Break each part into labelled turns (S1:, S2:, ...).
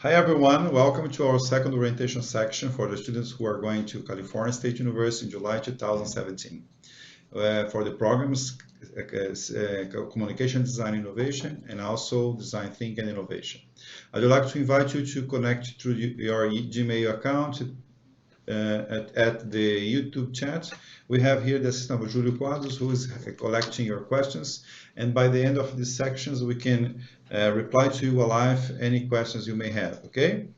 S1: Hi everyone, welcome to our second orientation section for the students who are going to California State University in July 2017 for the programs Communication Design Innovation and also Design Thinking and Innovation. I'd like to invite you to connect through your Gmail account at the YouTube chat. We have here the assistant of Julio Quadros who is collecting your questions, and by the end of these sections we can reply to you alive any questions you may have, okay?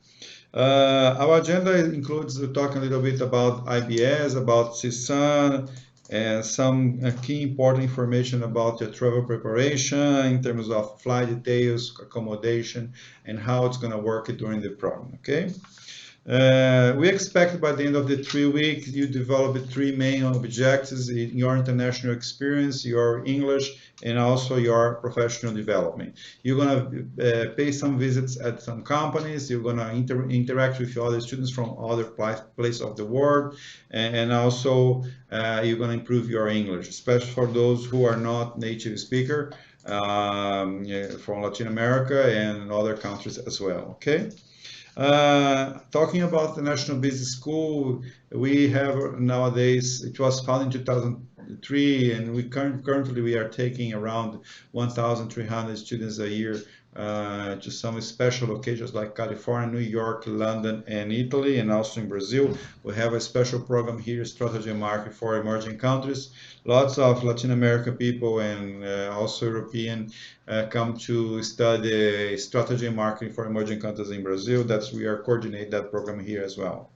S1: Our agenda includes talking a little bit about IBS, about CSUN, and some key important information about the travel preparation in terms of flight details, accommodation, and how it's going to work during the program, okay? We expect by the end of the 3 weeks you develop 3 main objectives in your international experience, your English, and also your professional development. You're going to pay some visits at some companies, you're going to interact with other students from other places of the world, and also you're going to improve your English, especially for those who are not native speaker from Latin America and other countries as well, okay? Talking about the National Business School, we have nowadays, it was founded in 2003, and currently we are taking around 1,300 students a year to some special occasions like California, New York, London, and Italy, and also in Brazil. We have a special program here, Strategy Market for Emerging Countries. Lots of Latin American people and also European come to study strategy and marketing for emerging countries in Brazil. We are coordinate that program here as well.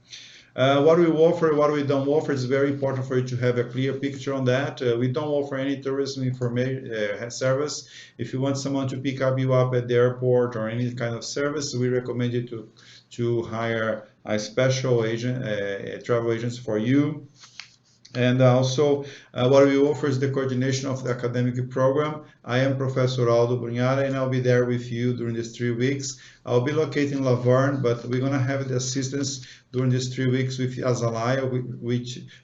S1: What we offer, what we don't offer, is very important for you to have a clear picture on that. We don't offer any tourism information service. If you want someone to pick up you up at the airport or any kind of service, we recommend you to hire a special agent, travel agents for you. And also, what we offer is the coordination of the academic program. I am Professor Aldo Brunhara, and I'll be there with you during these 3 weeks. I'll be located in Laverne, but we're going to have the assistance during these 3 weeks with Azalaya,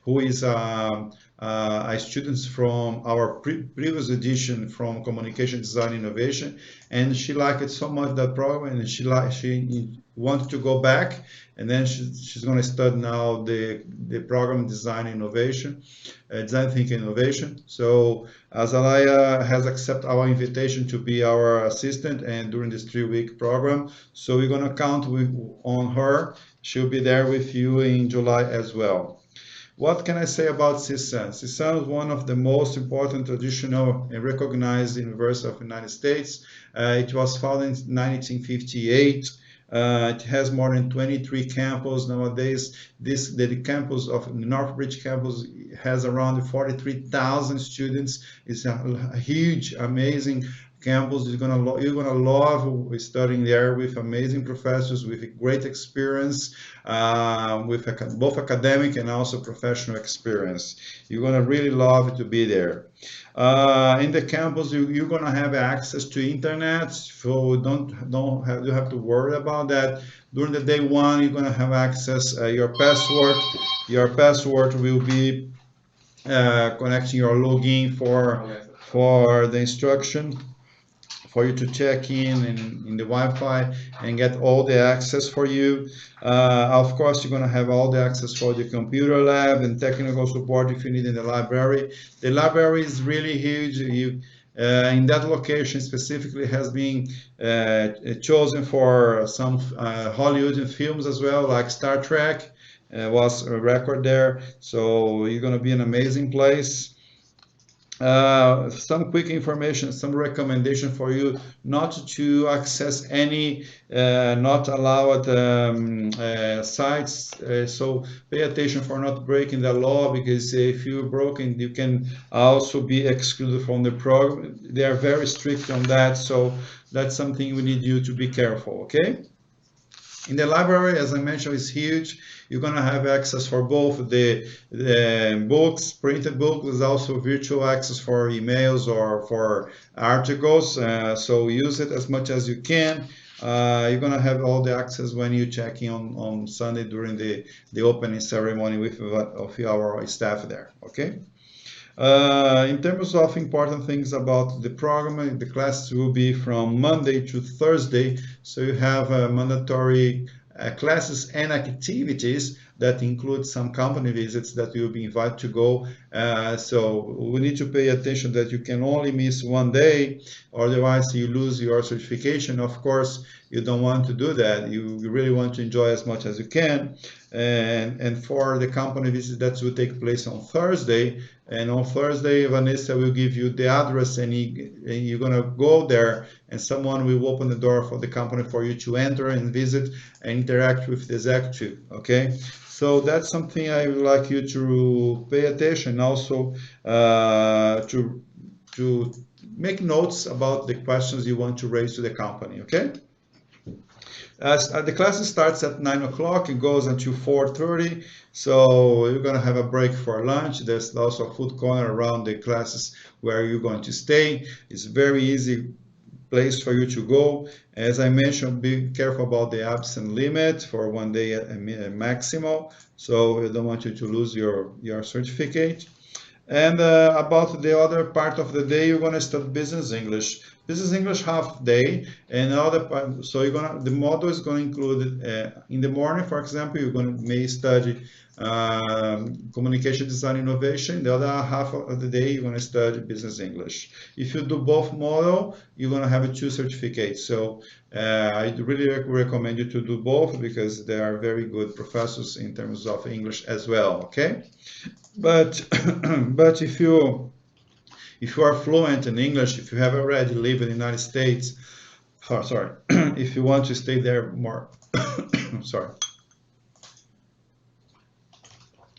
S1: who is a student from our previous edition from Communication Design Innovation, and she liked it so much, that program, and she wanted to go back, and then she's going to study now the program Design Innovation, Design Thinking Innovation. So Azalaya has accepted our invitation to be our assistant and during this 3-week program. So we're going to count on her. She'll be there with you in July as well. What can I say about CSUN? CSUN is one of the most important traditional and recognized universities of the United States. It was founded in 1958. It has more than 23 campuses nowadays. The campus of the Northbridge campus has around 43,000 students. It's a huge, amazing campus. You're gonna love studying there with amazing professors with great experience, with both academic and also professional experience. You're gonna really love to be there. In the campus, you're gonna have access to internet, so you have to worry about that. During the day one, you're gonna have access. Your password will be connecting your login for the instruction, for you to check in the Wi-Fi and get all the access for you. Of course, you're going to have all the access for the computer lab and technical support if you need in the library. The library is really huge. In that location specifically has been chosen for some Hollywood films as well, like Star Trek was a record there. So you're going to be an amazing place. Some quick information, some recommendation for you not to access any not allowed sites. So pay attention for not breaking the law, because if you're broken, you can also be excluded from the program. They are very strict on that, so that's something we need you to be careful, okay? In the library, as I mentioned, is huge. You're going to have access for both the books, printed books, there's also virtual access for emails or for articles. So use it as much as you can. You're going to have all the access when you check in on Sunday during the opening ceremony with our staff there, okay? In terms of important things about the program, the classes will be from Monday to Thursday, so you have mandatory classes and activities that include some company visits that you'll be invited to go. So we need to pay attention that you can only miss one day, otherwise you lose your certification. Of course, you don't want to do that. You really want to enjoy as much as you can. And for the company visits that will take place on Thursday, and on Thursday, Vanessa will give you the address, and you're going to go there, and someone will open the door for the company for you to enter and visit and interact with the executive. Okay, so that's something I would like you to pay attention. Also, to make notes about the questions you want to raise to the company. Okay. The class starts at 9 o'clock, it goes until 4:30, so you're going to have a break for lunch. There's also a food corner around the classes where you're going to stay. It's very easy place for you to go. As I mentioned, be careful about the absent limit for 1 day maximal, so I don't want you to lose your certificate. And about the other part of the day, you're going to study business English. Business English half day, and other part. So the model is going to include in the morning, for example, you're going to may study communication design innovation. The other half of the day, you're going to study business English. If you do both model, you're going to have 2 certificates. So I really recommend you to do both because they are very good professors in terms of English as well. Okay. But but if you are fluent in English, if you have already lived in the United States, oh, sorry, if you want to stay there more, sorry,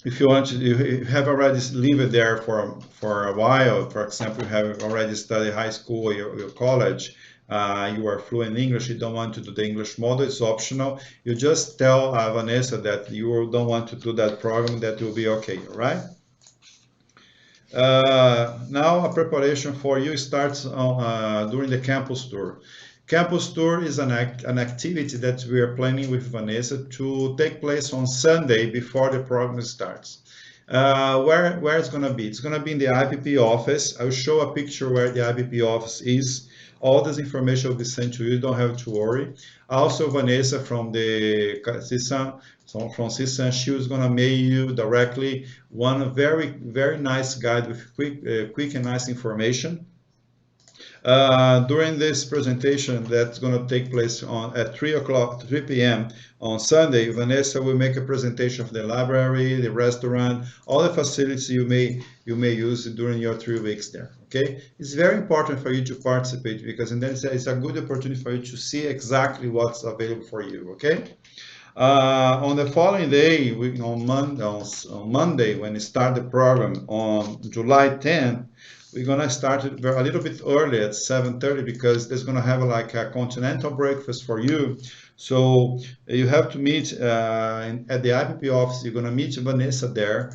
S1: if you want to, you have already lived there for a while. For example, you have already studied high school or your college. You are fluent in English, you don't want to do the English model, it's optional. You just tell Vanessa that you don't want to do that program, that will be okay, all right? Now a preparation for you starts during the campus tour. Campus tour is an activity that we are planning with Vanessa to take place on Sunday before the program starts. Where it's going to be? It's going to be in the IPP office. I'll show a picture where the IPP office is. All this information will be sent to you. You don't have to worry. Also, Vanessa from the CSUN, from CSUN, she was going to mail you directly one very nice guide with quick and nice information. During this presentation that's going to take place at 3 p.m. on Sunday, Vanessa will make a presentation of the library, the restaurant, all the facilities you may use during your 3 weeks there. Okay, it's very important for you to participate because then it's a good opportunity for you to see exactly what's available for you. Okay. On the following day, on Monday, when we start the program on July 10th, we're gonna start it a little bit early at 7:30 because there's gonna have like a continental breakfast for you. So you have to meet at the IPP office. You're gonna meet Vanessa there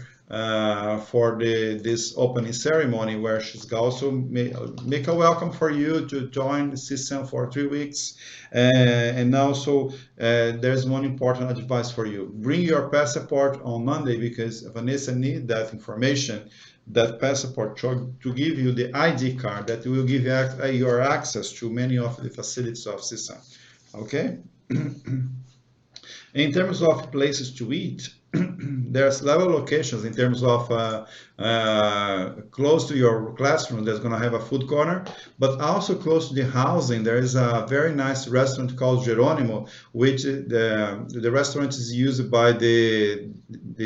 S1: for this opening ceremony where she's also make a welcome for you to join the system for 3 weeks. And also there's one important advice for you. Bring your passport on Monday because Vanessa needs that information, that passport to give you the ID card that will give you your access to many of the facilities of CSUN. Okay? In terms of places to eat, there's several locations in terms of close to your classroom. There's going to have a food corner, but also close to the housing there is a very nice restaurant called Geronimo, which the restaurant is used by the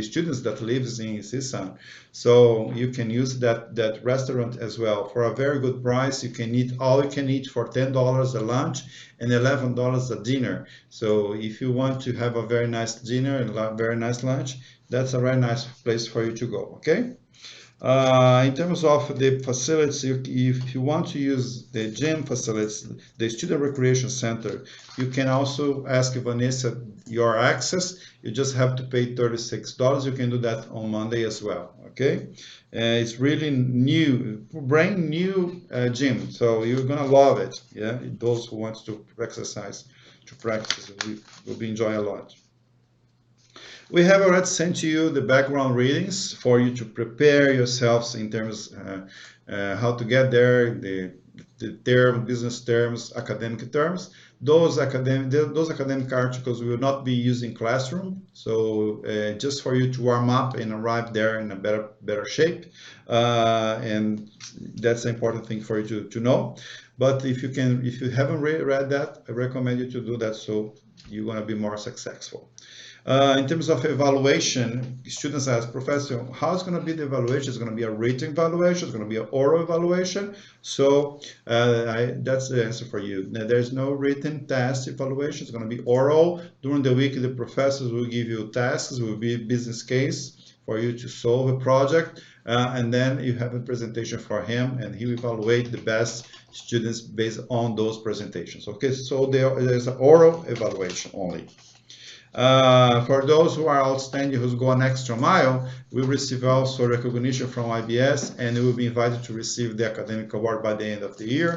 S1: students that lives in CSUN. So you can use that restaurant as well for a very good price. You can eat all you can eat for $10 a lunch and $11 a dinner. So if you want to have a very nice dinner and a very nice lunch, that's a very nice place for you to go. Okay. In terms of the facilities, if you want to use the gym facilities, the student recreation center, you can also ask Vanessa your access. You just have to pay $36. You can do that on Monday as well. Okay, it's really new, brand new gym, so you're gonna love it. Yeah, those who want to exercise, to practice, will be enjoy a lot. We have already sent to you the background readings for you to prepare yourselves in terms how to get there, the term, business terms, academic terms. Those academic articles we will not be using classroom, so just for you to warm up and arrive there in a better shape, and that's an important thing for you to know. But if you haven't read that, I recommend you to do that so you're going to be more successful. In terms of evaluation, students ask, Professor, how is going to be the evaluation? It's going to be a written evaluation, it's going to be an oral evaluation. So that's the answer for you. Now, there's no written test evaluation, it's going to be oral. During the week, the professors will give you tasks, will be a business case for you to solve a project. And then you have a presentation for him, and he will evaluate the best students based on those presentations. Okay, so there's an oral evaluation only. For those who are outstanding, who go an extra mile, will receive also recognition from IBS, and will be invited to receive the academic award by the end of the year.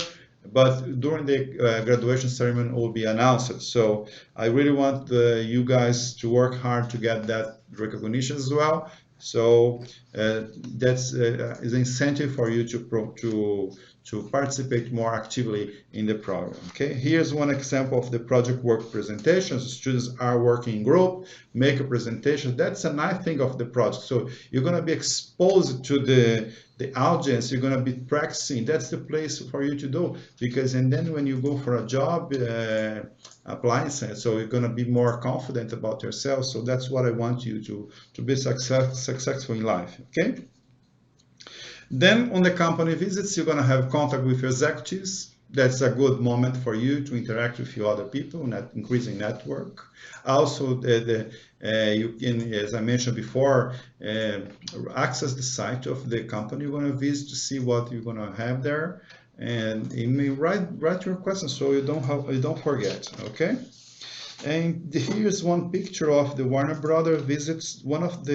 S1: But during the graduation ceremony, it will be announced. So I really want you guys to work hard to get that recognition as well. So that's is an incentive for you to participate more actively in the program. Okay, here's one example of the project work presentations. Students are working in group, make a presentation. That's a nice thing of the project. So you're going to be exposed to the audience, you're going to be practicing. That's the place for you to do, because and then when you go for a job applying, so you're going to be more confident about yourself. So that's what I want you to be successful in life. Okay. Then on the company visits, you're going to have contact with executives. That's a good moment for you to interact with your other people, increasing network. Also, you can, as I mentioned before, access the site of the company you're going to visit to see what you're going to have there, and you may write your questions so you don't forget. Okay. And here's one picture of the Warner Brothers visits. One of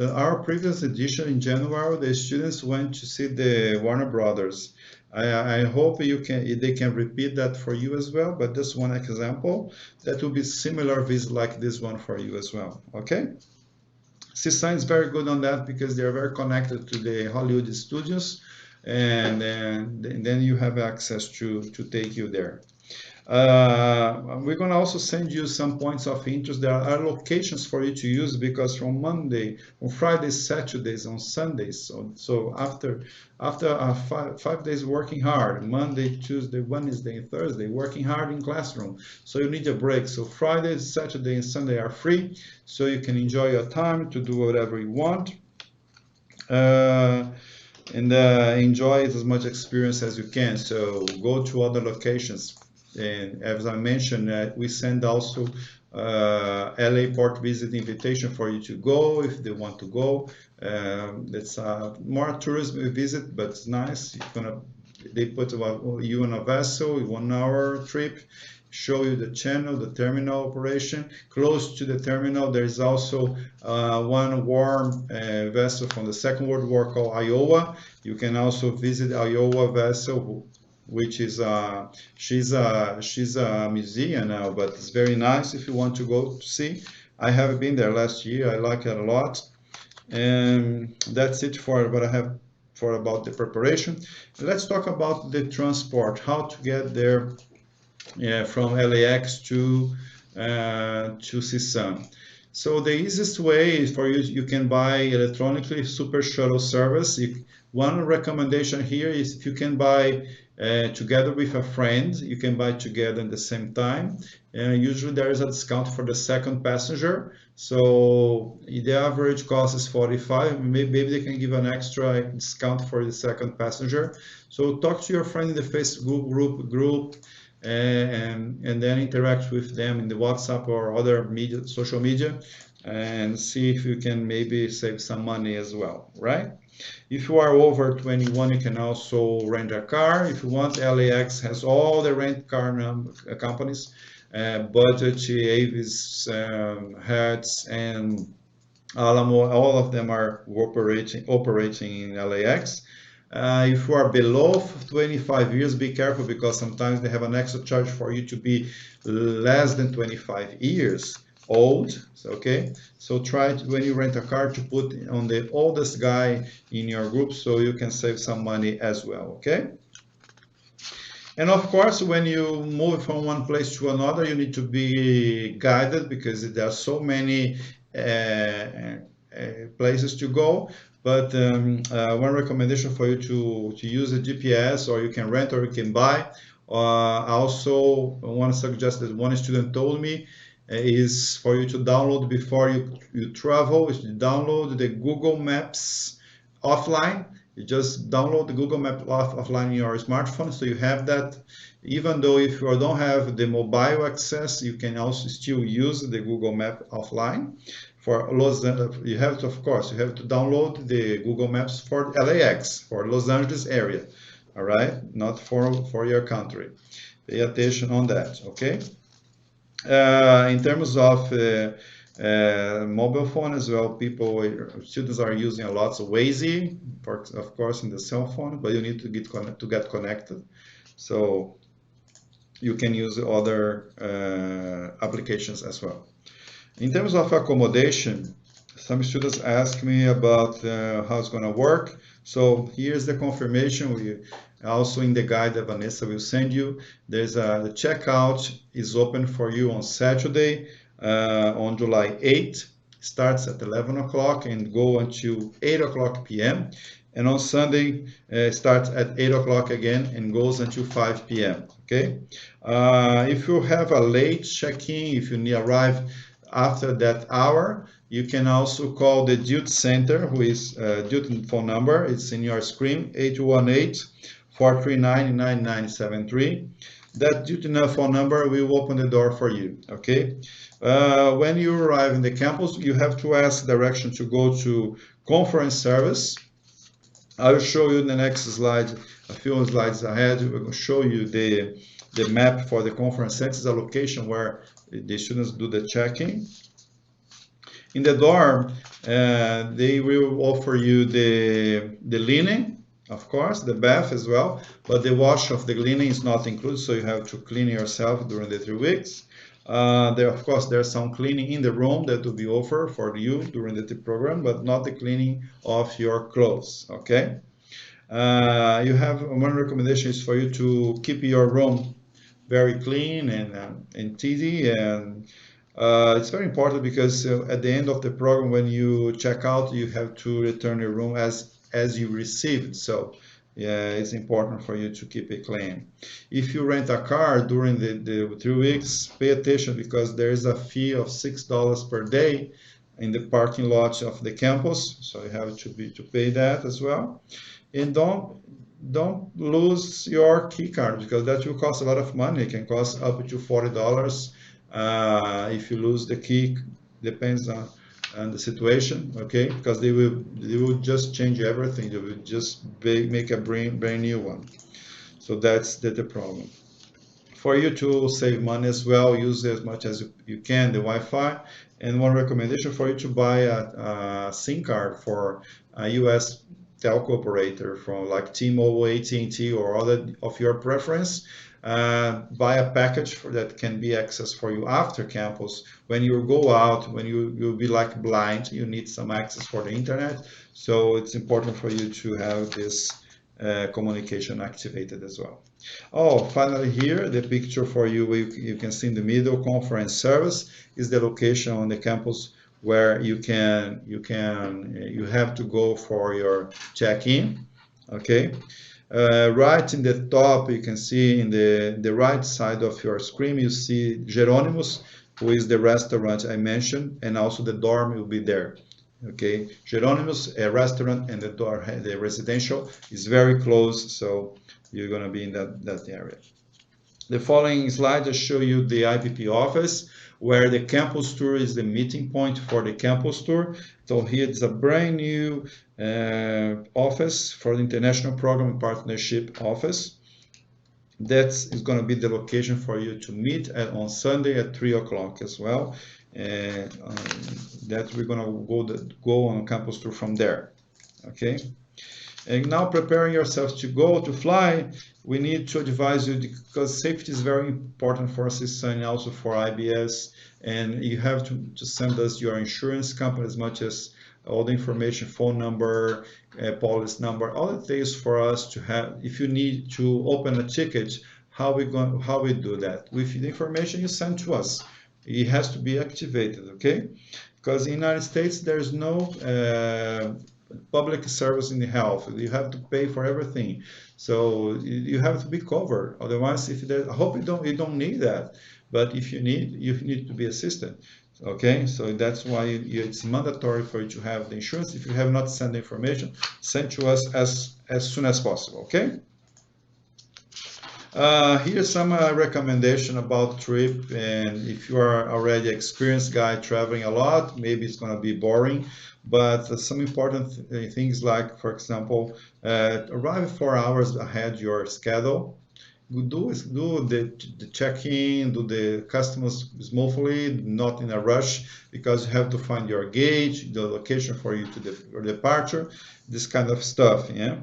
S1: our previous edition in January, the students went to see the Warner Brothers. I hope they can repeat that for you as well, but this one example, that will be similar visit like this one for you as well, okay? CSUN is very good on that because they're very connected to the Hollywood studios, and then you have access to take you there. We're going to also send you some points of interest. There are locations for you to use because from Fridays, Saturdays, on Sundays. So after 5 days working hard, Monday, Tuesday, Wednesday, and Thursday, working hard in classroom. So you need a break. So Friday, Saturday, and Sunday are free, so you can enjoy your time to do whatever you want. And enjoy as much experience as you can. So go to other locations. And as I mentioned, we send also LA port visit invitation for you to go if they want to go. It's more tourism visit, but it's nice. They put you on a vessel, 1 hour trip, show you the channel, the terminal operation. Close to the terminal, there is also one war vessel from the Second World War called Iowa. You can also visit Iowa vessel, which is she's a museum now, but it's very nice if you want to go to see. I have been there last year. I like it a lot. And that's it for what I have for about the preparation. Let's talk about the transport, how to get there from LAX to CSUN. So the easiest way is for you can buy electronically Super Shuttle service. One recommendation here is if you can buy together with a friend, you can buy together at the same time. Usually there is a discount for the second passenger. So the average cost is 45. Maybe they can give an extra discount for the second passenger. So talk to your friend in the Facebook group and then interact with them in the WhatsApp or other social media, and see if you can maybe save some money as well, right? If you are over 21, you can also rent a car. If you want, LAX has all the rent car companies, Budget, Avis, Hertz, and Alamo. All of them are operating in LAX. If you are below 25 years, be careful because sometimes they have an extra charge for you to be less than 25 years. old. Okay, so try to, when you rent a car, to put on the oldest guy in your group, so you can save some money as well. Okay. And of course, when you move from one place to another, you need to be guided, because there are so many places to go. But one recommendation for you to use a GPS, or you can rent or you can buy. Also, I want to suggest that one student told me is for you to download before you travel, is to download the Google Maps offline. You just download the Google Map offline in your smartphone, so you have that. Even though if you don't have the mobile access, you can also still use the Google Map offline. For Los Angeles, you have to, of course, you have to download the Google Maps for LAX, for Los Angeles area, all right? Not for your country. Pay attention on that, okay? In terms of mobile phone as well, students are using a lot of Waze, of course, in the cell phone, but you need to get connected. So you can use other applications as well. In terms of accommodation, some students ask me about how it's going to work. So here's the confirmation. We also, in the guide that Vanessa will send you, there's the checkout is open for you on Saturday, on July 8th. Starts at 11 o'clock and go until 8 o'clock p.m. And on Sunday, starts at 8 o'clock again and goes until 5 p.m. Okay. If you have a late check-in, if you arrive after that hour, you can also call the duty center, who is duty phone number. It's in your screen, 818-439-9973. That duty phone number will open the door for you. Okay. When you arrive in the campus, you have to ask direction to go to conference service. I will show you in the next slide, a few slides ahead. We're going to show you the map for the conference center. It's a location where the students do the check-in. In the dorm, they will offer you the linen, of course, the bath as well, but the wash of the linen is not included, so you have to clean yourself during the 3 weeks. Of course, there's some cleaning in the room that will be offered for you during the program, but not the cleaning of your clothes, okay? You have one recommendation is for you to keep your room very clean and tidy, and it's very important because at the end of the program, when you check out, you have to return your room as you received. So yeah, it's important for you to keep it clean. If you rent a car during the 3 weeks, pay attention, because there is a fee of $6 per day in the parking lot of the campus, so you have to pay that as well. And don't lose your key card, because that will cost a lot of money. It can cost up to $40 if you lose the key. Depends on the situation, okay? Because they will just change everything. They will just make a brand new one. So that's the problem. For you to save money as well, use as much as you can the Wi-Fi. And one recommendation for you to buy a SIM card for a US telco operator, from like T-Mobile, AT&T, or other of your preference. Buy a package that can be accessed for you after campus. When you go out, when you'll be like blind, you need some access for the internet. So it's important for you to have this communication activated as well. Oh, finally here, the picture for you, you can see in the middle, conference service is the location on the campus where you have to go for your check-in, okay? Right in the top, you can see in the right side of your screen, you see Geronimus, who is the restaurant I mentioned, and also the dorm will be there. Okay, Geronimus, a restaurant, and the residential is very close, so you're going to be in that area. The following slides show you the IPP office, where the campus tour is the meeting point for the campus tour. So here it's a brand new office for the International Program Partnership Office. That is going to be the location for you to meet on Sunday at 3 o'clock as well. That we're going to go on campus tour from there. Okay. And now preparing yourself to go to fly, we need to advise you because safety is very important for CSUN and also for IBS. And you have to send us your insurance company as much as all the information, phone number, policy number, all the things for us to have. If you need to open a ticket, how we do that? With the information you send to us, it has to be activated, okay? Because in the United States there's no public service in the health. You have to pay for everything, so you have to be covered. Otherwise, if there, I hope you don't need that, but if you need to be assisted. Okay, so that's why it's mandatory for you to have the insurance. If you have not sent the information, send to us as soon as possible. Okay. Here's some recommendation about trip, and if you are already experienced guy traveling a lot, maybe it's going to be boring, but some important things like, for example, arrive 4 hours ahead your schedule. Do the check-in, do the customs smoothly, not in a rush, because you have to find your gate, the location for you to your departure, this kind of stuff. Yeah.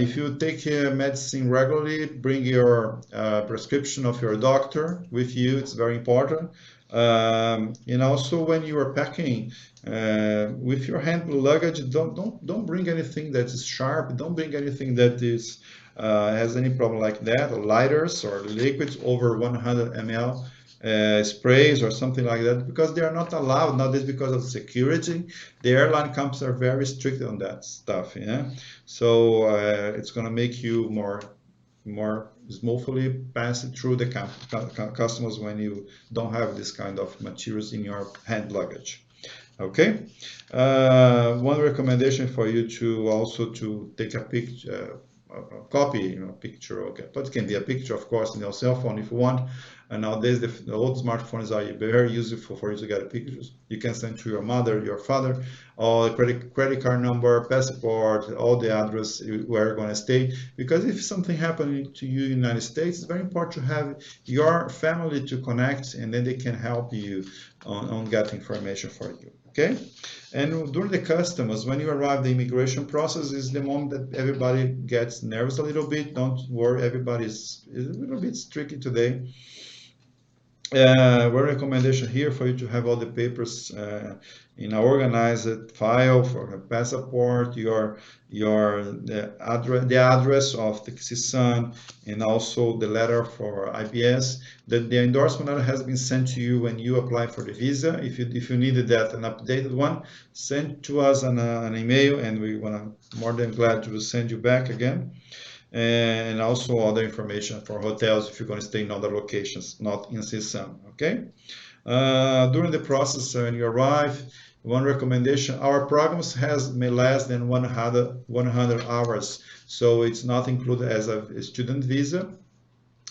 S1: If you take medicine regularly, bring your prescription of your doctor with you. It's very important. And also when you are packing with your hand luggage, don't bring anything that is sharp. Don't bring anything that is has any problem like that, or lighters or liquids over 100 ml. Sprays or something like that, because they are not allowed nowadays because of security. The airline companies are very strict on that stuff. Yeah, so it's going to make you more smoothly pass it through the customers when you don't have this kind of materials in your hand luggage. Okay. One recommendation for you to also to take a picture, a copy, picture. Okay, but it can be a picture, of course, in your cell phone if you want. And nowadays, the old smartphones are very useful for you to get pictures. You can send to your mother, your father, all the credit card number, passport, all the address where you're going to stay. Because if something happened to you in the United States, it's very important to have your family to connect, and then they can help you on getting information for you. Okay. And during the customs, when you arrive, the immigration process is the moment that everybody gets nervous a little bit. Don't worry, everybody is a little bit tricky today. One recommendation here for you to have all the papers in an organized file for a passport, the address of the CSUN, and also the letter for IBS. The endorsement letter has been sent to you when you apply for the visa. If you needed that, an updated one, send to us an email, and we want to more than glad to send you back again. And also other information for hotels if you're going to stay in other locations, not in CSUN. Okay. During the process when you arrive, one recommendation: our programs may less than 100 hours, so it's not included as a student visa.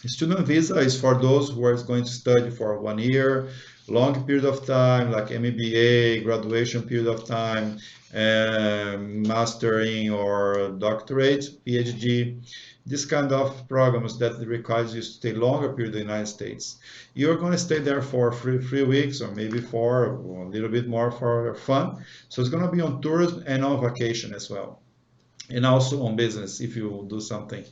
S1: A student visa is for those who are going to study for 1 year, long period of time, like MBA, graduation period of time, mastering or doctorate, PhD, this kind of programs that requires you to stay longer period in the United States. You're going to stay there for 3 weeks or maybe 4, or a little bit more for fun. So it's going to be on tourism and on vacation as well, and also on business if you do something.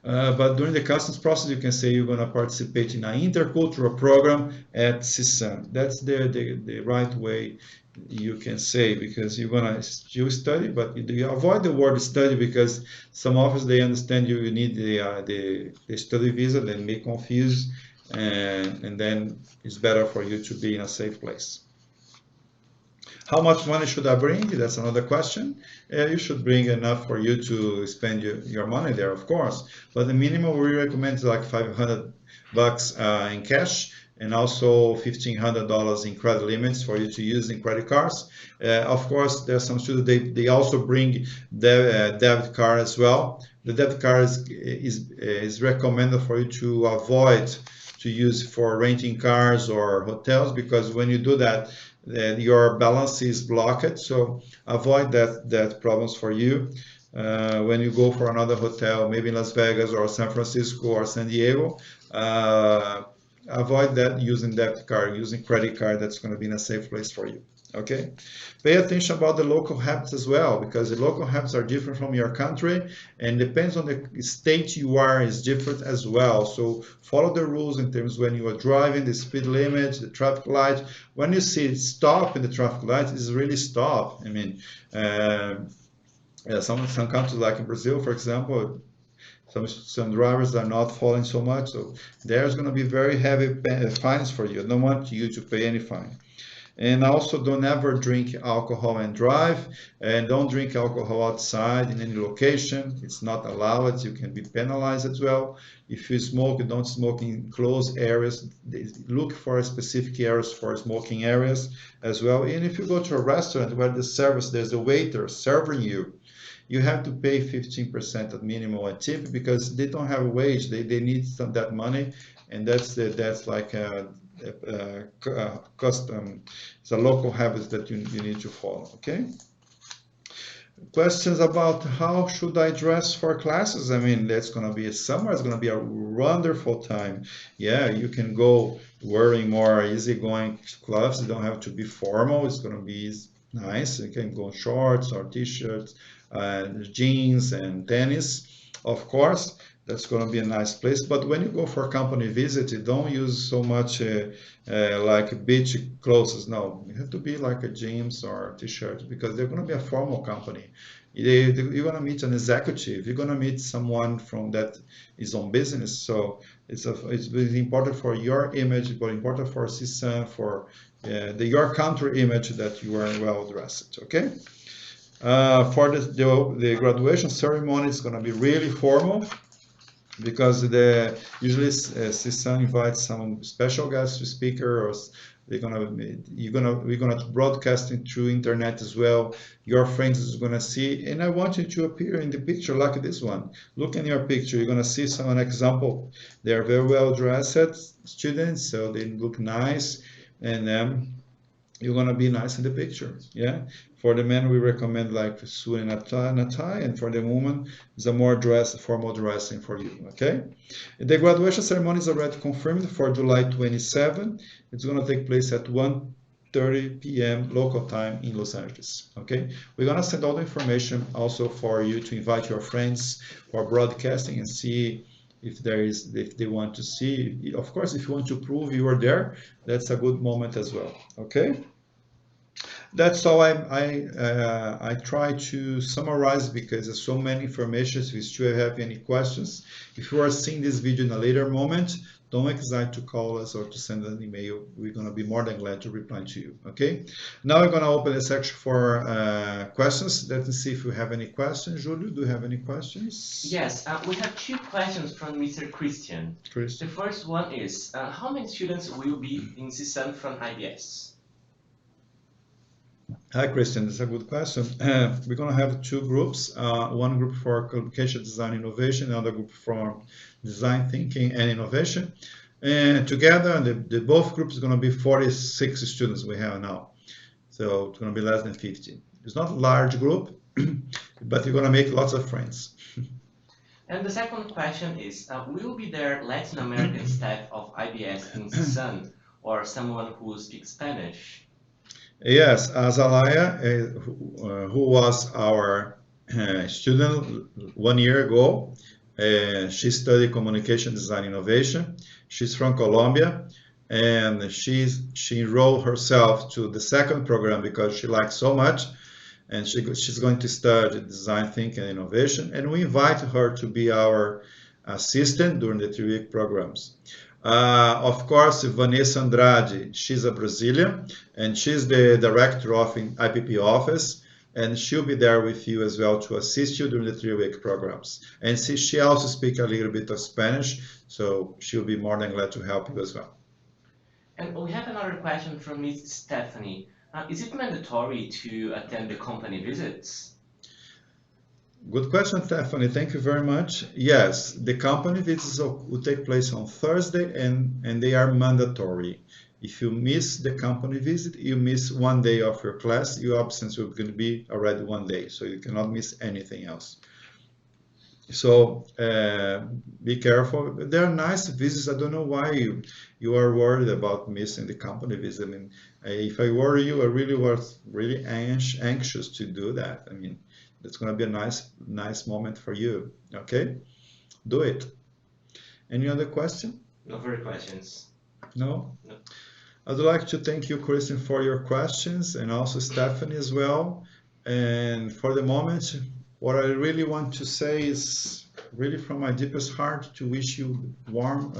S1: But during the customs process, you can say you're going to participate in an intercultural program at CSUN. That's the right way you can say, because you're going to still study, but you avoid the word study, because some office they understand you need the study visa, they may confuse, and then it's better for you to be in a safe place. How much money should I bring? That's another question. You should bring enough for you to spend your money there, of course. But the minimum we recommend is like $500 in cash, and also $1,500 in credit limits for you to use in credit cards. Of course, there's some students, they also bring the debit card as well. The debit card is recommended for you to avoid to use for renting cars or hotels, because when you do that, your balance is blocked. So avoid that problems for you when you go for another hotel, maybe in Las Vegas or San Francisco or San Diego. Avoid that using debit card, using credit card. That's going to be in a safe place for you. Okay, pay attention about the local habits as well, because the local habits are different from your country, and depends on the state you are is different as well. So follow the rules in terms when you are driving, the speed limit, the traffic light. When you see stop in the traffic light, it's really stop. I mean, uh, yeah, some countries like in Brazil, for example, some drivers are not following so much, so there's going to be very heavy fines for you. I don't want you to pay any fine. And also, don't ever drink alcohol and drive, and don't drink alcohol outside in any location. It's not allowed. You can be penalized as well. If you smoke, don't smoke in closed areas. Look for specific areas for smoking areas as well. And if you go to a restaurant where there's a waiter serving you, you have to pay 15% at minimum a tip, because they don't have a wage. They need that money, and that's like custom. It's a local habits that you need to follow. Okay. Questions about how should I dress for classes? I mean, that's gonna be a summer. It's gonna be a wonderful time. Yeah, you can go wearing more easygoing clothes. You don't have to be formal. It's gonna be nice. You can go shorts or t-shirts, jeans and tennis. Of course, that's gonna be a nice place. But when you go for a company visit, don't use so much like beach clothes. No, you have to be like a jeans or t-shirt, because they're gonna be a formal company. You're gonna meet an executive. You're gonna meet someone from that is on business. So it's really important for your image, but important for CSUN, for your country image, that you are well dressed. Okay. For the graduation ceremony, it's gonna be really formal, because the usually CSUN invites some special guest speaker, or we're gonna broadcasting through internet as well. Your friends is gonna see, and I want you to appear in the picture like this one. Look in your picture, you're gonna see some example. They are very well dressed students, so they look nice, and you're gonna be nice in the picture. Yeah. For the men, we recommend like suit and a tie, and for the woman, it's a more formal dressing for you. Okay. The graduation ceremony is already confirmed for July 27. It's gonna take place at 1:30 p.m. local time in Los Angeles. Okay. We're gonna send all the information also for you to invite your friends for broadcasting and see if they want to see. Of course, if you want to prove you were there, that's a good moment as well. Okay. That's all I try to summarize, because there's so many information. If you still have any questions, if you are seeing this video in a later moment, don't hesitate to call us or to send an email. We're going to be more than glad to reply to you. Okay. Now we're going to open the section for questions. Let's see if you have any questions. Julio, do you have any questions?
S2: Yes, we have two questions from Mr. Christian. The first one is, how many students will be in CSUN from IBS?
S1: Hi, Christian. That's a good question. We're going to have two groups. One group for communication design innovation, another group for design thinking and innovation. And together, the both groups are going to be 46 students we have now. So it's going to be less than 50. It's not a large group, but you're going to make lots of friends.
S2: And the second question is, will be there Latin American staff of IBS in CSUN, or someone who speaks Spanish?
S1: Yes, Azalaya, who was our student 1 year ago, she studied communication design innovation. She's from Colombia, and she enrolled herself to the second program because she likes so much, and she's going to study design thinking and innovation. And we invited her to be our assistant during the 3-week programs. Of course, Vanessa Andrade, she's a Brazilian, and she's the director of IPP office, and she'll be there with you as well to assist you during the 3-week programs. And she also speaks a little bit of Spanish, so she'll be more than glad to help you as well.
S2: And we have another question from Ms. Stephanie. Is it mandatory to attend the company visits?
S1: Good question, Stephanie. Thank you very much. Yes, the company visits will take place on Thursday, and they are mandatory. If you miss the company visit, you miss 1 day of your class. Your absence will going to be already 1 day, so you cannot miss anything else. So be careful. They are nice visits. I don't know why you are worried about missing the company visit. I mean, if I were you, I really was really anxious to do that. I mean, it's going to be a nice moment for you. Okay, do it. Any other question?
S2: No further questions.
S1: No?
S2: No.
S1: I'd like to thank you, Christian, for your questions, and also Stephanie as well. And for the moment, what I really want to say is really from my deepest heart to wish you warm,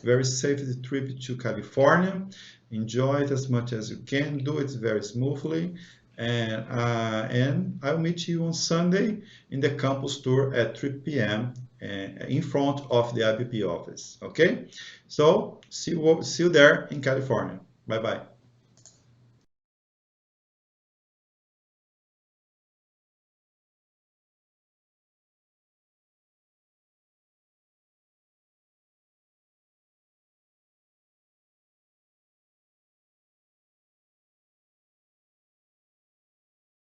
S1: very safe trip to California. Enjoy it as much as you can. Do it very smoothly. And I'll meet you on Sunday in the campus tour at 3 p.m. In front of the IBP office. Okay? So see you there in California. Bye bye.